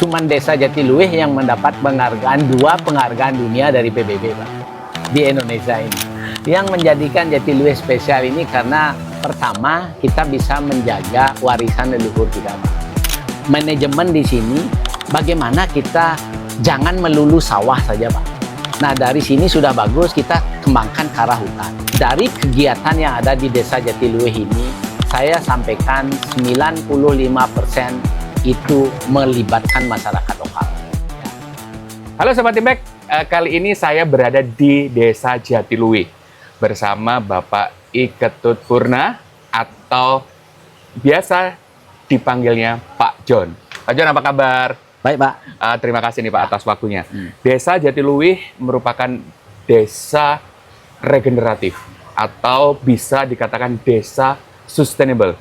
cuman Desa Jatiluwih yang mendapat dua penghargaan dunia dari PBB, Pak, di Indonesia ini. Yang menjadikan Jatiluwih spesial ini karena pertama kita bisa menjaga warisan leluhur kita, Pak. Manajemen di sini bagaimana kita jangan melulu sawah saja, Pak. Nah, dari sini sudah bagus kita kembangkan ke arah hutan. Dari kegiatan yang ada di Desa Jatiluwih ini, saya sampaikan 95% itu melibatkan masyarakat lokal. Halo Sobat Impact, kali ini saya berada di Desa Jatiluwih bersama Bapak I Ketut Purna atau biasa dipanggilnya Pak John. Pak John, apa kabar? Baik, Pak. Terima kasih nih Pak atas waktunya. Desa Jatiluwih merupakan desa regeneratif atau bisa dikatakan desa sustainable.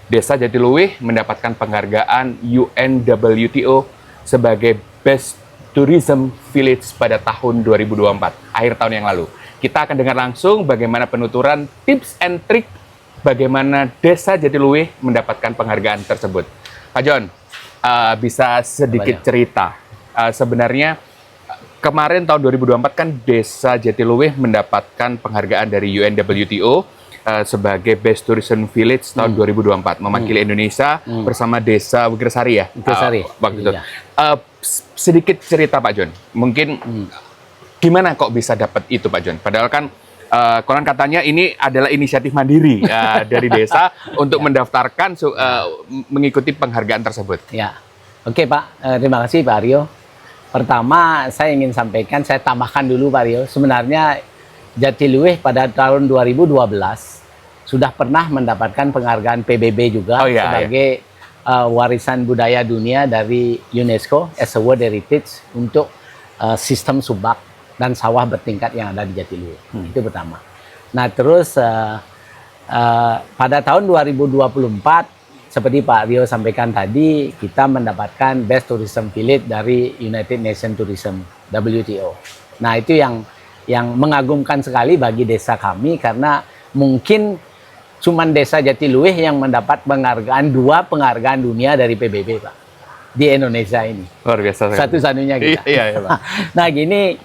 Desa Jatiluwih mendapatkan penghargaan UNWTO sebagai Best Tourism Village pada tahun 2024, akhir tahun yang lalu. Kita akan dengar langsung bagaimana penuturan tips and trik bagaimana Desa Jatiluwih mendapatkan penghargaan tersebut. Pak John, bisa sedikit cerita. Sebenarnya kemarin tahun 2024 kan Desa Jatiluwih mendapatkan penghargaan dari UNWTO sebagai Best Tourism Village tahun 2024, mewakili Indonesia bersama Desa Wigresari ya. Wigresari. Waktu itu. Iya. Sedikit cerita Pak John, mungkin gimana kok bisa dapat itu Pak John? Padahal kan konon katanya ini adalah inisiatif mandiri dari desa untuk mendaftarkan mengikuti penghargaan tersebut. Ya, oke Pak, terima kasih Pak Aryo. Pertama saya ingin sampaikan, saya tambahkan dulu Pak Aryo, sebenarnya Jatiluwih pada tahun 2012 sudah pernah mendapatkan penghargaan PBB juga sebagai warisan budaya dunia dari UNESCO as a World Heritage untuk sistem subak dan sawah bertingkat yang ada di Jatiluwih. Itu pertama. Nah terus pada tahun 2024 seperti Pak Rio sampaikan tadi, kita mendapatkan Best Tourism Village dari United Nations Tourism WTO. Nah itu yang mengagumkan sekali bagi desa kami karena mungkin cuman Desa Jatiluwih yang mendapat dua penghargaan dunia dari PBB, Pak, di Indonesia ini. Luar biasa. Satu-satunya kita. Iya, Pak. Nah gini,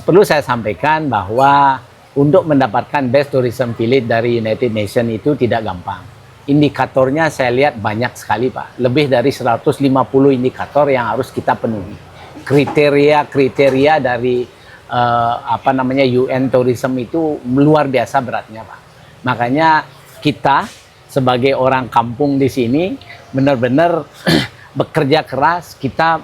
perlu saya sampaikan bahwa untuk mendapatkan Best Tourism Village dari United Nations itu tidak gampang. Indikatornya saya lihat banyak sekali, Pak. Lebih dari 150 indikator yang harus kita penuhi. Kriteria dari UN Tourism itu luar biasa beratnya, Pak. Makanya kita sebagai orang kampung di sini benar-benar bekerja keras. Kita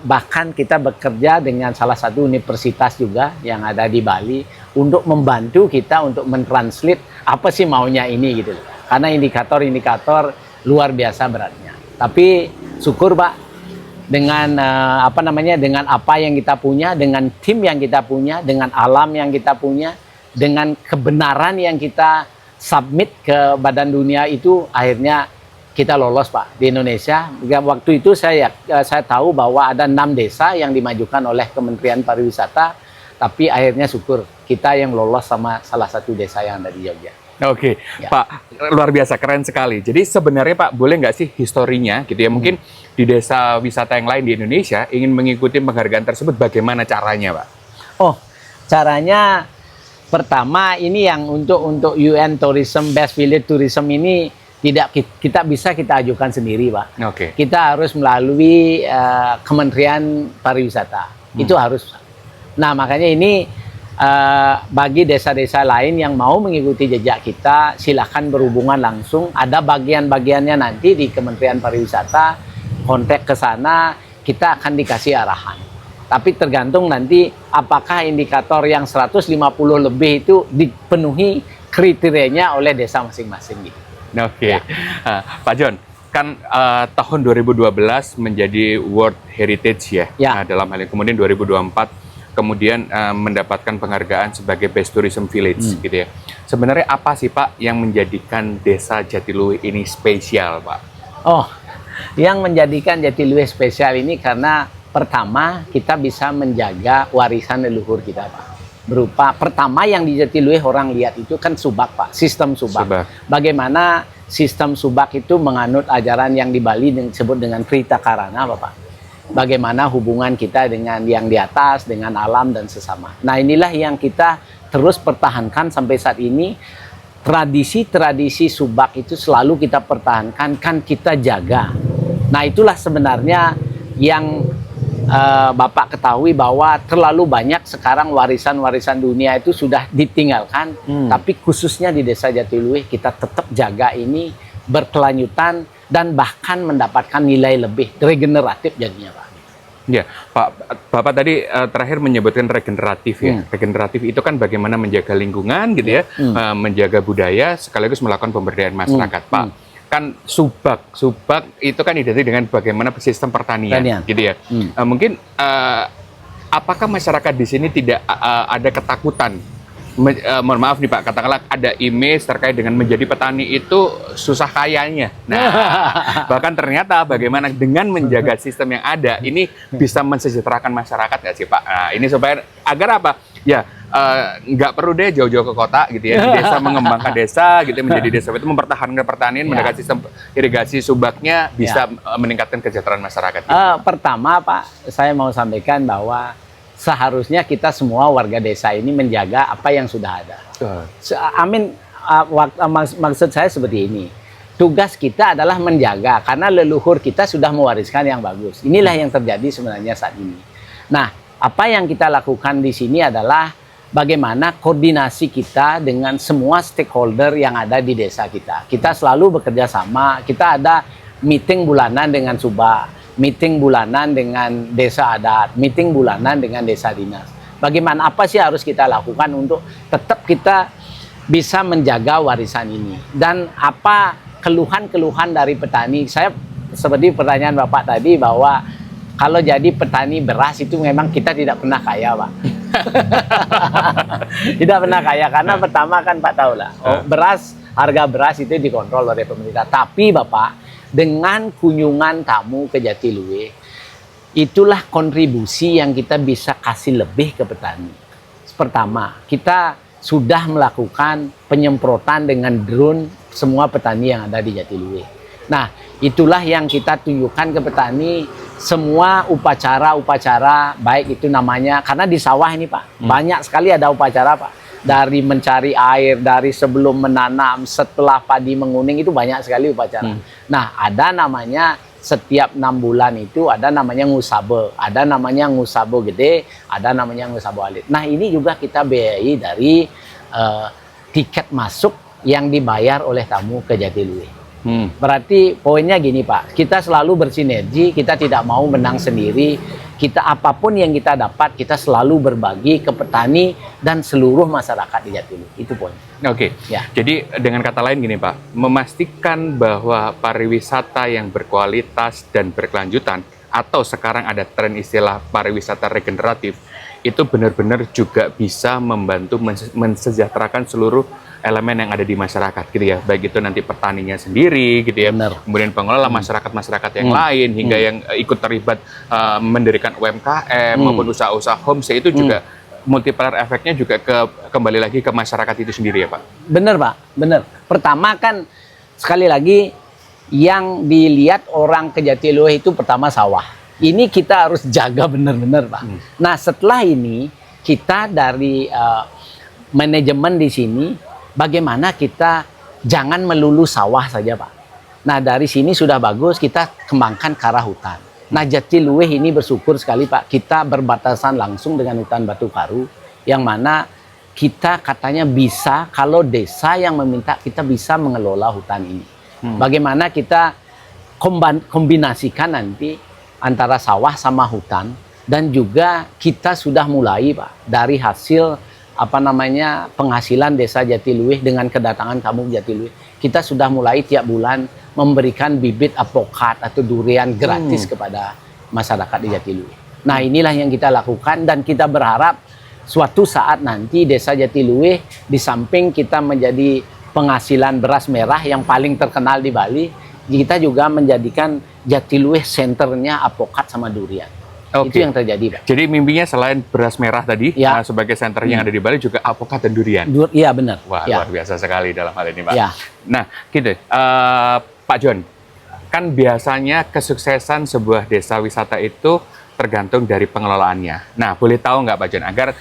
bekerja dengan salah satu universitas juga yang ada di Bali untuk membantu kita untuk mentranslate apa sih maunya ini gitu. Karena indikator-indikator luar biasa beratnya. Tapi syukur, Pak, dengan dengan apa yang kita punya, dengan tim yang kita punya, dengan alam yang kita punya, dengan kebenaran yang kita submit ke badan dunia itu, akhirnya kita lolos, Pak, di Indonesia. Waktu itu saya tahu bahwa ada 6 desa yang dimajukan oleh Kementerian Pariwisata, tapi akhirnya syukur kita yang lolos sama salah satu desa yang ada di Jogja. Oke, ya. Pak, luar biasa, keren sekali. Jadi sebenarnya Pak, boleh nggak sih historinya gitu ya? Mungkin di desa wisata yang lain di Indonesia ingin mengikuti penghargaan tersebut, bagaimana caranya, Pak? Oh, caranya pertama ini yang untuk UN Tourism Best Village Tourism ini tidak kita ajukan sendiri, Pak. Oke. Kita harus melalui Kementerian Pariwisata. Itu harus. Nah, makanya ini bagi desa-desa lain yang mau mengikuti jejak kita, silahkan berhubungan langsung. Ada bagian-bagiannya nanti di Kementerian Pariwisata, kontak ke sana, kita akan dikasih arahan. Tapi tergantung nanti apakah indikator yang 150 lebih itu dipenuhi kriterianya oleh desa masing-masing gitu. Oke. Pak John, kan tahun 2012 menjadi World Heritage ya. Dalam hal ini kemudian 2024 kemudian mendapatkan penghargaan sebagai Best Tourism Village gitu ya. Sebenarnya apa sih Pak yang menjadikan Desa Jatiluwih ini spesial, Pak? Oh, yang menjadikan Jatiluwih spesial ini karena pertama kita bisa menjaga warisan leluhur kita, Pak. Berupa pertama yang di Jatiluwih orang lihat itu kan subak, Pak, sistem subak. Bagaimana sistem Subak itu menganut ajaran yang di Bali yang disebut dengan Krita Karana, Bapak. Bagaimana hubungan kita dengan yang di atas, dengan alam dan sesama. Nah, inilah yang kita terus pertahankan sampai saat ini. Tradisi-tradisi Subak itu selalu kita pertahankan, kan kita jaga. Nah, itulah sebenarnya yang Bapak ketahui bahwa terlalu banyak sekarang warisan-warisan dunia itu sudah ditinggalkan. Tapi khususnya di Desa Jatiluwih kita tetap jaga ini berkelanjutan dan bahkan mendapatkan nilai lebih regeneratif jadinya, Pak. Ya, Pak, Bapak tadi terakhir menyebutkan regeneratif ya. Regeneratif itu kan bagaimana menjaga lingkungan gitu ya, menjaga budaya sekaligus melakukan pemberdayaan masyarakat, Pak. Kan Subak itu kan identik dengan bagaimana sistem pertanian. Gitu ya. Mungkin apakah masyarakat di sini tidak ada ketakutan? Mohon maaf nih Pak, katakanlah ada image terkait dengan menjadi petani itu susah kayanya. Nah, bahkan ternyata bagaimana dengan menjaga sistem yang ada ini bisa mensejahterakan masyarakat nggak sih Pak? Nah, ini supaya agar apa? Ya, nggak perlu deh jauh-jauh ke kota gitu ya, di desa mengembangkan desa gitu, menjadi desa itu mempertahankan pertanian, menjaga sistem irigasi Subaknya bisa meningkatkan kesejahteraan masyarakat. Gitu. Pertama Pak, saya mau sampaikan bahwa seharusnya kita semua warga desa ini menjaga apa yang sudah ada. Amin. Maksud saya seperti ini. Tugas kita adalah menjaga karena leluhur kita sudah mewariskan yang bagus. Inilah yang terjadi sebenarnya saat ini. Nah, apa yang kita lakukan di sini adalah bagaimana koordinasi kita dengan semua stakeholder yang ada di desa kita. Kita selalu bekerja sama. Kita ada meeting bulanan dengan Subak, meeting bulanan dengan desa adat, meeting bulanan dengan desa dinas. Bagaimana, apa sih harus kita lakukan untuk tetap kita bisa menjaga warisan ini. Dan apa keluhan-keluhan dari petani. Saya seperti pertanyaan Bapak tadi bahwa kalau jadi petani beras itu memang kita tidak pernah kaya, Pak. Tidak pernah kaya karena pertama kan Pak tahu lah, beras, harga beras itu dikontrol oleh pemerintah. Tapi Bapak, dengan kunjungan tamu ke Jatiluwih, itulah kontribusi yang kita bisa kasih lebih ke petani. Pertama, kita sudah melakukan penyemprotan dengan drone semua petani yang ada di Jatiluwih. Nah, itulah yang kita tunjukkan ke petani, semua upacara-upacara, baik itu namanya, karena di sawah ini Pak, banyak sekali ada upacara Pak. Dari mencari air, dari sebelum menanam, setelah padi menguning, itu banyak sekali upacara. Nah, ada namanya setiap 6 bulan itu ada namanya ngusabe, ada namanya ngusabe gede, ada namanya ngusabe alit. Nah, ini juga kita biayai dari tiket masuk yang dibayar oleh tamu ke Jatiluwih. Berarti poinnya gini Pak, kita selalu bersinergi, kita tidak mau menang sendiri. Kita apapun yang kita dapat, kita selalu berbagi ke petani dan seluruh masyarakat di Jatiluwih. Itu poin. Oke. Ya. Jadi dengan kata lain gini Pak, memastikan bahwa pariwisata yang berkualitas dan berkelanjutan, atau sekarang ada tren istilah pariwisata regeneratif, itu benar-benar juga bisa membantu mensejahterakan seluruh elemen yang ada di masyarakat gitu ya, baik itu nanti petaninya sendiri gitu ya, kemudian pengelola masyarakat yang lain hingga yang ikut terlibat mendirikan UMKM maupun usaha-usaha homestay itu juga multiplier efeknya juga kembali lagi ke masyarakat itu sendiri ya Pak. Bener Pak, bener. Pertama kan sekali lagi yang dilihat orang ke Jatiluwih itu pertama sawah. Ini kita harus jaga benar-benar Pak. Nah setelah ini kita dari manajemen di sini, bagaimana kita jangan melulu sawah saja Pak. Nah dari sini sudah bagus, kita kembangkan ke arah hutan. Nah Jatiluwih ini bersyukur sekali Pak, kita berbatasan langsung dengan hutan Batu Karu, yang mana kita katanya bisa, kalau desa yang meminta, kita bisa mengelola hutan ini. Bagaimana kita kombinasikan nanti antara sawah sama hutan, dan juga kita sudah mulai Pak dari hasil penghasilan desa Jatiluwih dengan kedatangan kamu Jatiluwih, kita sudah mulai tiap bulan memberikan bibit apokat atau durian gratis kepada masyarakat di Jatiluwih. Nah inilah yang kita lakukan, dan kita berharap suatu saat nanti desa Jatiluwih di samping kita menjadi penghasilan beras merah yang paling terkenal di Bali, kita juga menjadikan Jatiluwih senternya apokat sama durian. Oke. Itu yang terjadi, Pak. Jadi mimpinya selain beras merah tadi, Ya. sebagai center yang ada di Bali juga alpukat dan durian. Iya, benar. Wah, Ya. luar biasa sekali dalam hal ini, Pak. Ya. Nah, gitu, Pak John, kan biasanya kesuksesan sebuah desa wisata itu tergantung dari pengelolaannya. Nah, boleh tahu nggak Pak John, agar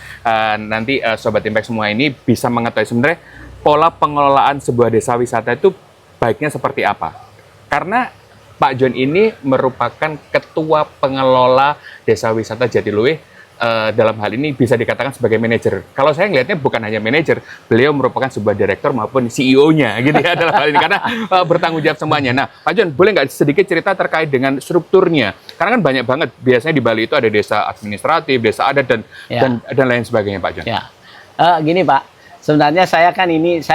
nanti Sobat Impact semua ini bisa mengetahui sebenarnya pola pengelolaan sebuah desa wisata itu baiknya seperti apa? Karena Pak John ini merupakan ketua pengelola desa wisata Jatiluwih, dalam hal ini bisa dikatakan sebagai manajer. Kalau saya ngelihatnya bukan hanya manajer, beliau merupakan sebuah direktur maupun CEO-nya gitu ya dalam hal ini, karena bertanggung jawab semuanya. Nah, Pak John, boleh nggak sedikit cerita terkait dengan strukturnya? Karena kan banyak banget, biasanya di Bali itu ada desa administratif, desa adat, dan lain sebagainya, Pak John. Ya. Gini, Pak, sebenarnya saya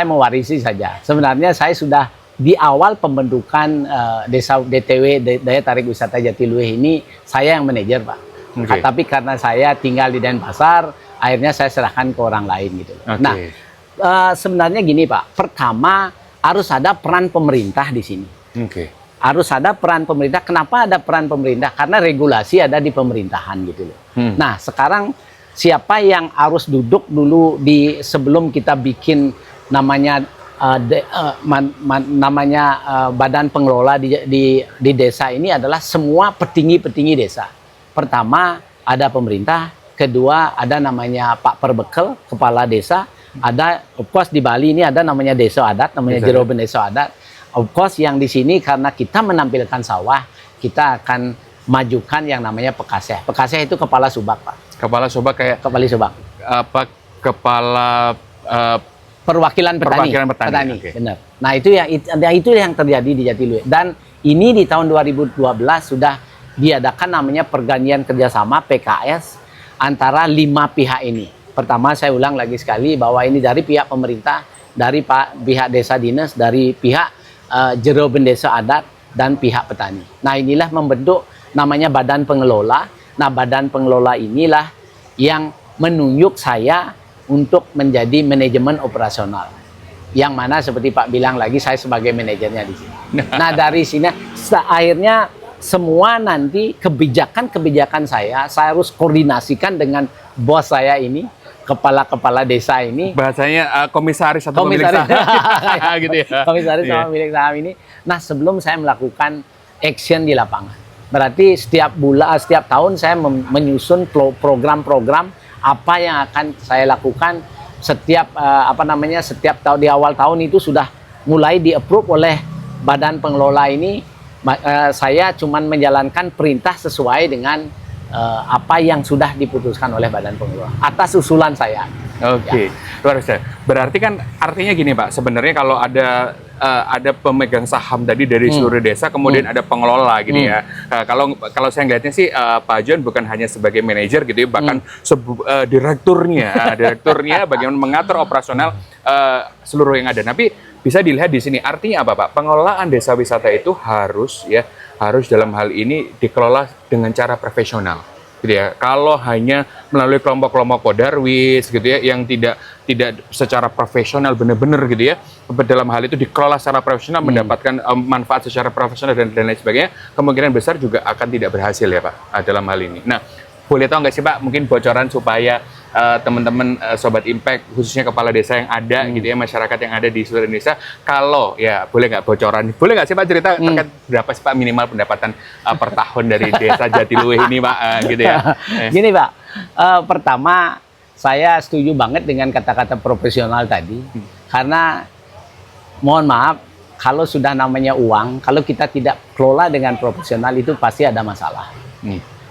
mewarisi saja. Sebenarnya saya sudah di awal pembentukan desa DTW, Daya Tarik Wisata Jatiluwih ini, saya yang manajer, Pak. Okay. Tapi karena saya tinggal di Denpasar, akhirnya saya serahkan ke orang lain gitu. Okay. Nah, sebenarnya gini, Pak. Pertama, harus ada peran pemerintah di sini. Okay. Harus ada peran pemerintah. Kenapa ada peran pemerintah? Karena regulasi ada di pemerintahan gitu loh. Nah, sekarang siapa yang harus duduk dulu sebelum kita bikin namanya badan pengelola di desa ini adalah semua petinggi-petinggi desa. Pertama ada pemerintah, kedua ada namanya Pak Perbekel, kepala desa, ada of course di Bali ini ada namanya desa adat, namanya Jeroben Desa Adat. Of course yang di sini karena kita menampilkan sawah, kita akan majukan yang namanya Pekaseh. Pekaseh itu kepala subak, Pak. Kepala subak kayak kepala subak. Apa kepala perwakilan petani. Okay. Benar. Nah, itu yang terjadi di Jatiluwih. Dan ini di tahun 2012 sudah diadakan namanya perjanjian kerjasama PKS antara 5 pihak ini. Pertama, saya ulang lagi sekali bahwa ini dari pihak pemerintah, dari pihak desa dinas, dari pihak Jeroben Desa Adat, dan pihak petani. Nah, inilah membentuk namanya badan pengelola. Nah, badan pengelola inilah yang menunjuk saya untuk menjadi manajemen operasional. Yang mana seperti Pak bilang lagi, saya sebagai manajernya di sini. Nah, dari sini akhirnya semua nanti kebijakan saya harus koordinasikan dengan bos saya ini, kepala desa ini. Bahasanya komisaris atau pemilik saham gitu ya. Komisaris sama pemilik saham ini. Nah, sebelum saya melakukan action di lapangan. Berarti setiap tahun saya menyusun program-program apa yang akan saya lakukan setiap tahun di awal tahun itu sudah mulai di-approve oleh badan pengelola ini. Saya cuman menjalankan perintah sesuai dengan apa yang sudah diputuskan oleh badan pengelola atas usulan saya. Oke, luar biasa. Berarti kan artinya gini, Pak, sebenarnya kalau ada pemegang saham tadi dari seluruh desa, kemudian ada pengelola gitu ya. Kalau saya ngeliatnya sih Pak John bukan hanya sebagai manajer gitu ya, bahkan direkturnya bagaimana mengatur operasional seluruh yang ada. Tapi bisa dilihat di sini artinya apa, Pak? Pengelolaan desa wisata itu harus dalam hal ini dikelola dengan cara profesional. Gitu ya. Kalau hanya melalui kelompok-kelompok kodarwis gitu ya, yang tidak secara profesional benar-benar gitu ya, dalam hal itu dikelola secara profesional, mendapatkan manfaat secara profesional dan lain sebagainya, kemungkinan besar juga akan tidak berhasil ya, Pak, dalam hal ini. Nah, boleh tahu nggak sih, Pak, mungkin bocoran supaya teman-teman Sobat Impact, khususnya kepala desa yang ada gitu ya, masyarakat yang ada di seluruh Indonesia, kalau ya boleh nggak bocoran, boleh nggak sih Pak cerita terkait berapa sih Pak minimal pendapatan per tahun dari desa Jatiluwih ini, Pak, gitu ya? Gini, Pak, pertama saya setuju banget dengan kata-kata profesional tadi, karena mohon maaf kalau sudah namanya uang, kalau kita tidak kelola dengan profesional itu pasti ada masalah.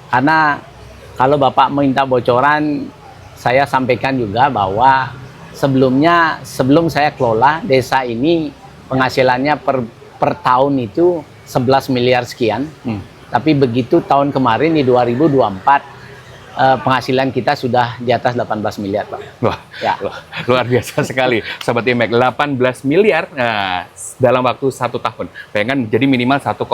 Karena kalau Bapak minta bocoran, saya sampaikan juga bahwa sebelum saya kelola desa ini penghasilannya per tahun itu 11 miliar sekian. Tapi begitu tahun kemarin di 2024 penghasilan kita sudah di atas 18 miliar, Pak. Wah, ya. Luar biasa sekali, Sobat Impact. 18 miliar dalam waktu 1 tahun. Bayangkan, jadi minimal 1,5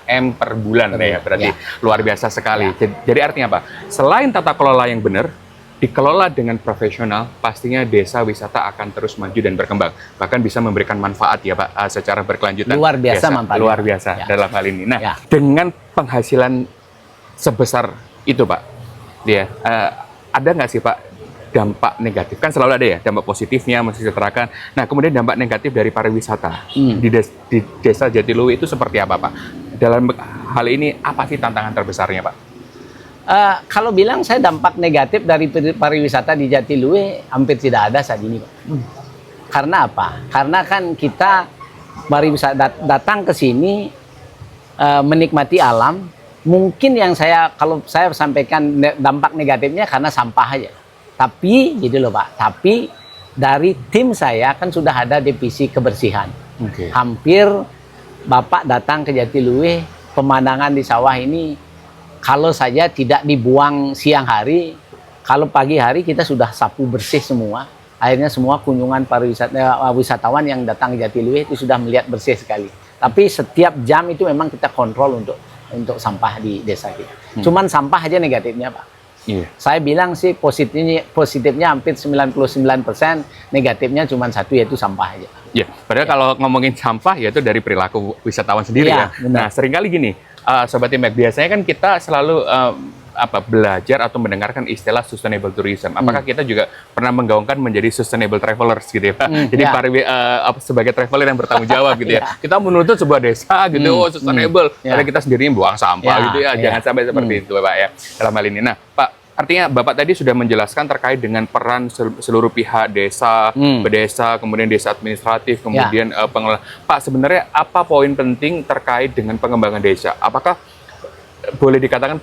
M per bulan ya, berarti luar biasa sekali. Jadi artinya apa? Selain tata kelola yang benar, dikelola dengan profesional, pastinya desa wisata akan terus maju dan berkembang. Bahkan bisa memberikan manfaat ya, Pak, secara berkelanjutan. Luar biasa manfaatnya. Luar biasa dalam hal ini. Nah, dengan penghasilan sebesar itu, Pak? Ya, ada nggak sih, Pak, dampak negatif? Kan selalu ada ya, dampak positifnya mensejahterakan. Nah, kemudian dampak negatif dari pariwisata di Desa Jatiluwih itu seperti apa, Pak? Dalam hal ini, apa sih tantangan terbesarnya, Pak? Kalau bilang saya dampak negatif dari pariwisata di Jatiluwih hampir tidak ada saat ini, Pak. Karena apa? Karena kan kita pariwisata datang ke sini menikmati alam. Mungkin yang kalau saya sampaikan dampak negatifnya karena sampah aja. Tapi gitu loh, Pak. Tapi dari tim saya kan sudah ada divisi kebersihan. Hampir Bapak datang ke Jatiluwih, pemandangan di sawah ini kalau saja tidak dibuang siang hari, kalau pagi hari kita sudah sapu bersih semua. Akhirnya semua kunjungan wisatawan yang datang ke Jatiluwih itu sudah melihat bersih sekali. Tapi setiap jam itu memang kita kontrol untuk sampah di desa kita. Cuman sampah aja negatifnya, Pak. Saya bilang sih positifnya hampir 99%, negatifnya cuma satu, yaitu sampah aja. Ya, padahal kalau ngomongin sampah yaitu dari perilaku wisatawan sendiri ya. Nah, seringkali gini, Sobat Impact, biasanya kan kita selalu belajar atau mendengarkan istilah sustainable tourism. Apakah kita juga pernah menggaungkan menjadi sustainable travelers gitu ya, Pak? Jadi sebagai traveler yang bertanggung jawab gitu ya. Kita menuntut sebuah desa gitu, sustainable. Karena kita sendiri buang sampah gitu ya. Jangan sampai seperti itu, Pak ya. Dalam hal ini. Nah, Pak, artinya Bapak tadi sudah menjelaskan terkait dengan peran seluruh pihak desa, pedesa, kemudian desa administratif, kemudian pengelola. Pak, sebenarnya apa poin penting terkait dengan pengembangan desa? Apakah boleh dikatakan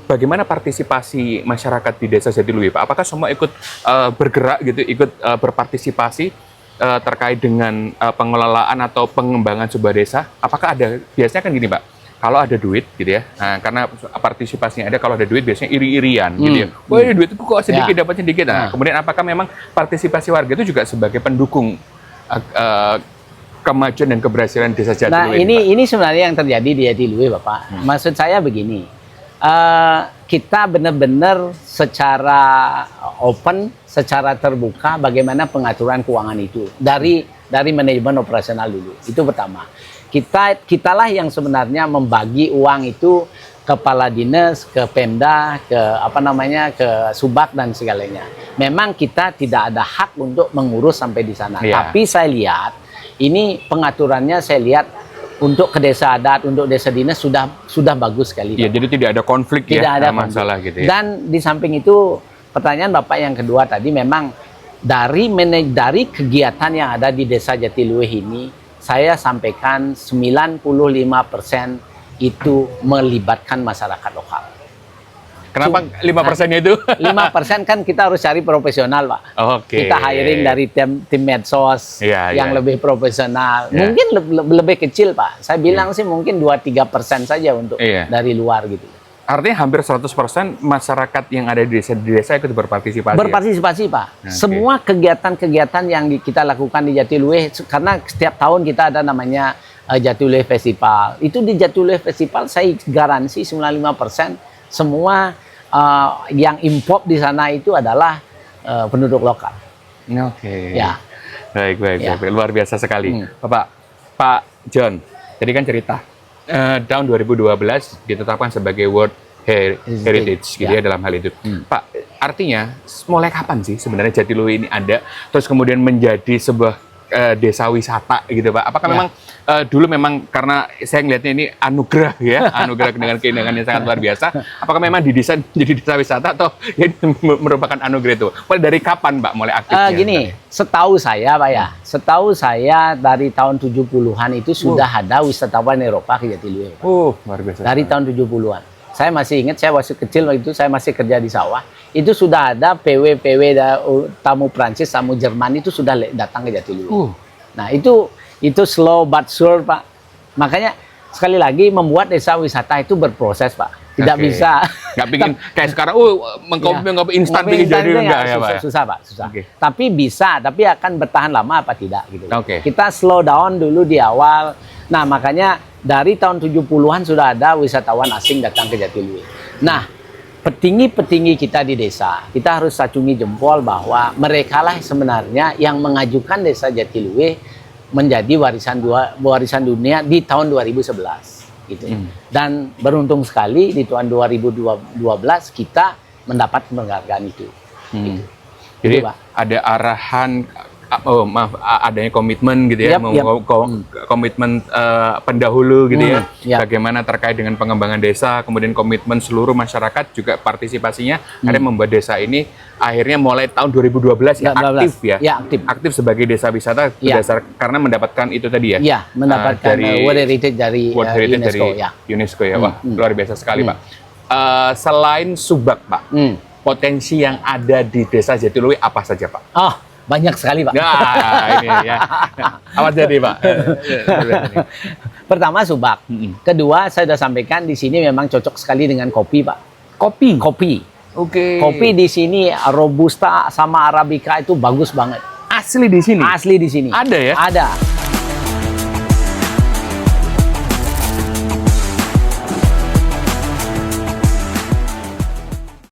bagaimana partisipasi masyarakat di Desa Jatiluwih, Pak? Apakah semua ikut bergerak gitu, ikut berpartisipasi terkait dengan pengelolaan atau pengembangan sebuah desa? Apakah ada, biasanya kan gini, Pak, kalau ada duit gitu ya, nah, karena partisipasinya ada, kalau ada duit biasanya iri-irian gitu ya. Wah, ini duit itu kok sedikit, dapat sedikit. Nah, kemudian apakah memang partisipasi warga itu juga sebagai pendukung kemajuan dan keberhasilan Desa Jatiluwih? Nah, ini sebenarnya yang terjadi di Jatiluwih, Bapak. Maksud saya begini, kita benar-benar secara open, secara terbuka bagaimana pengaturan keuangan itu dari manajemen operasional dulu. Itu pertama. Kitalah yang sebenarnya membagi uang itu ke kepala dinas, ke Pemda, ke Subak dan segalanya. Memang kita tidak ada hak untuk mengurus sampai di sana. Tapi saya lihat ini pengaturannya, saya lihat untuk ke desa adat, untuk desa dinas sudah bagus sekali. Ya, jadi tidak ada konflik, tidak ada masalah gitu ya. Dan di samping itu, pertanyaan Bapak yang kedua tadi, memang dari kegiatan yang ada di Desa Jatiluwih ini, saya sampaikan 95% itu melibatkan masyarakat lokal. Kenapa 5%-nya itu? 5% kan kita harus cari profesional, Pak. Kita hiring dari tim medsos yang lebih profesional. Mungkin lebih kecil, Pak. Saya bilang sih mungkin 2-3% saja untuk dari luar gitu. Artinya hampir 100% masyarakat yang ada di desa ikut berpartisipasi. Berpartisipasi, Pak. Semua kegiatan-kegiatan yang kita lakukan di Jatiluwih, karena setiap tahun kita ada namanya Jatiluwih Festival. Itu di Jatiluwih Festival saya garansi 95% semua yang import di sana itu adalah penduduk lokal. Ya. Baik. Luar biasa sekali. Pak John, tadi kan cerita tahun 2012 ditetapkan sebagai World Heritage gitu ya dalam hal itu. Pak, artinya mulai kapan sih sebenarnya Jatiluwih ini ada terus kemudian menjadi sebuah desa wisata gitu, Pak? Apakah memang dulu memang karena saya ngelihatnya ini anugerah ya, anugerah dengan keindahan yang sangat luar biasa. Apakah memang didesain menjadi desa wisata atau ya merupakan anugerah itu? Mulai dari kapan, Pak, mulai aktifnya? Gini, setahu saya, Pak ya, setahu saya dari tahun 70-an itu sudah ada wisatawan Eropa ke Jatiluwih. Luar biasa. Dari tahun 70-an. Saya masih ingat, saya waktu kecil waktu itu saya masih kerja di sawah. Itu sudah ada PW tamu Prancis, tamu Jerman itu sudah datang ke Jatiluwih. Nah, itu slow but sure, Pak. Makanya sekali lagi membuat desa wisata itu berproses, Pak. Tidak bisa. Nggak bikin kayak sekarang, mengkopi instan bikin jadi enggak ya, Pak? Susah, Pak. Susah. Tapi bisa, tapi akan bertahan lama apa tidak gitu. Kita slow down dulu di awal. Nah, makanya dari tahun 70-an sudah ada wisatawan asing datang ke Jatiluwih. Nah, petinggi-petinggi kita di desa, kita harus acungi jempol bahwa merekalah sebenarnya yang mengajukan Desa Jatiluwih menjadi warisan dunia di tahun 2011. gitu. Dan beruntung sekali di tahun 2012 kita mendapat penghargaan itu. Hmm. Jadi Itu, Pak. ada arahan, adanya komitmen gitu ya, komitmen pendahulu gitu ya, bagaimana terkait dengan pengembangan desa, kemudian komitmen seluruh masyarakat juga partisipasinya, akhirnya membuat desa ini akhirnya mulai tahun 2012 ya aktif ya, aktif sebagai desa wisata berdasar karena mendapatkan itu tadi ya, mendapatkan dari World Heritage dari UNESCO, UNESCO ya, wah luar biasa sekali Pak. Selain Subak Pak, potensi yang ada di Desa Jatiluwih apa saja Pak? Oh, banyak sekali Pak. Nah, ini ya. Apa jadi Pak? Pertama Subak. Kedua saya sudah sampaikan di sini memang cocok sekali dengan kopi Pak. Kopi. Oke. Kopi di sini Robusta sama Arabica itu bagus banget. Asli di sini. Asli di sini. Ada ya? Ada.